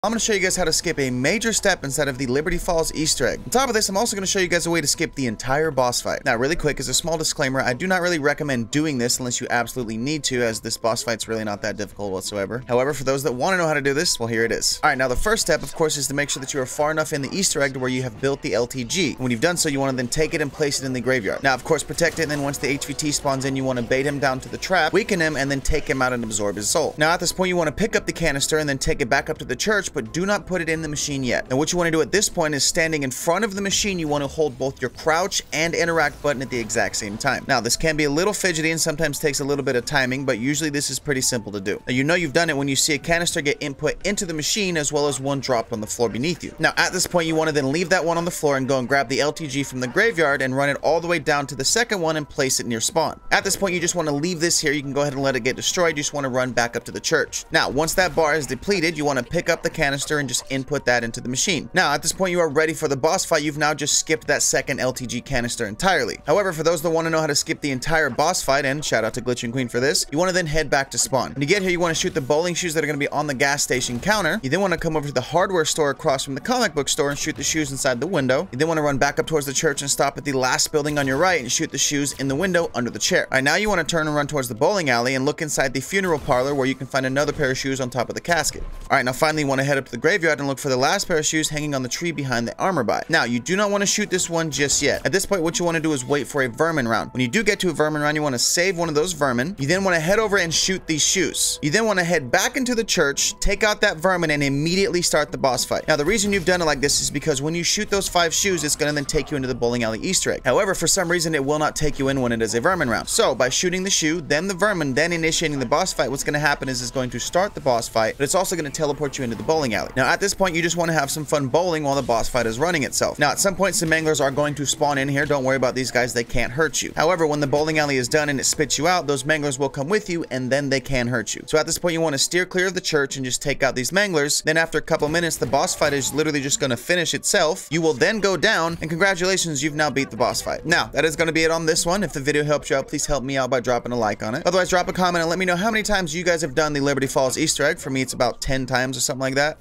I'm going to show you guys how to skip a major step inside of the Liberty Falls Easter egg. On top of this, I'm also going to show you guys a way to skip the entire boss fight. Now, really quick, as a small disclaimer, I do not really recommend doing this unless you absolutely need to, as this boss fight's really not that difficult whatsoever. However, for those that want to know how to do this, well, here it is. Alright, now the first step, of course, is to make sure that you are far enough in the Easter egg to where you have built the LTG. When you've done so, you want to then take it and place it in the graveyard. Now, of course, protect it, and then once the HVT spawns in, you want to bait him down to the trap, weaken him, and then take him out and absorb his soul. Now, at this point, you want to pick up the canister and then take it back up to the church, but do not put it in the machine yet. Now what you want to do at this point is standing in front of the machine, you want to hold both your crouch and interact button at the exact same time. Now this can be a little fidgety and sometimes takes a little bit of timing, but usually this is pretty simple to do. Now you know you've done it when you see a canister get input into the machine as well as one dropped on the floor beneath you. Now at this point you want to then leave that one on the floor and go and grab the LTG from the graveyard and run it all the way down to the second one and place it near spawn. At this point you just want to leave this here. You can go ahead and let it get destroyed. You just want to run back up to the church. Now once that bar is depleted, you want to pick up the canister and just input that into the machine. Now at this point you are ready for the boss fight. You've now just skipped that second LTG canister entirely. However, for those that want to know how to skip the entire boss fight, and shout out to Glitching Queen for this, you want to then head back to spawn. When you get here, you want to shoot the bowling shoes that are going to be on the gas station counter. You then want to come over to the hardware store across from the comic book store and shoot the shoes inside the window. You then want to run back up towards the church and stop at the last building on your right and shoot the shoes in the window under the chair. Alright, now you want to turn and run towards the bowling alley and look inside the funeral parlor where you can find another pair of shoes on top of the casket. Alright, now finally you want to head up to the graveyard and look for the last pair of shoes hanging on the tree behind the armor by. Now, you do not want to shoot this one just yet. At this point, what you want to do is wait for a vermin round. When you do get to a vermin round, you want to save one of those vermin. You then want to head over and shoot these shoes. You then want to head back into the church, take out that vermin, and immediately start the boss fight. Now, the reason you've done it like this is because when you shoot those 5 shoes, it's going to then take you into the bowling alley Easter egg. However, for some reason, it will not take you in when it is a vermin round. So, by shooting the shoe, then the vermin, then initiating the boss fight, what's going to happen is it's going to start the boss fight, but it's also going to teleport you into the bowling alley. Now, at this point, you just want to have some fun bowling while the boss fight is running itself. Now, at some point, some manglers are going to spawn in here. Don't worry about these guys. They can't hurt you. However, when the bowling alley is done and it spits you out, those manglers will come with you and then they can hurt you. So at this point, you want to steer clear of the church and just take out these manglers. Then after a couple minutes, the boss fight is literally just going to finish itself. You will then go down and congratulations, you've now beat the boss fight. Now, that is going to be it on this one. If the video helps you out, please help me out by dropping a like on it. Otherwise, drop a comment and let me know how many times you guys have done the Liberty Falls Easter egg. For me, it's about 10 times or something like that.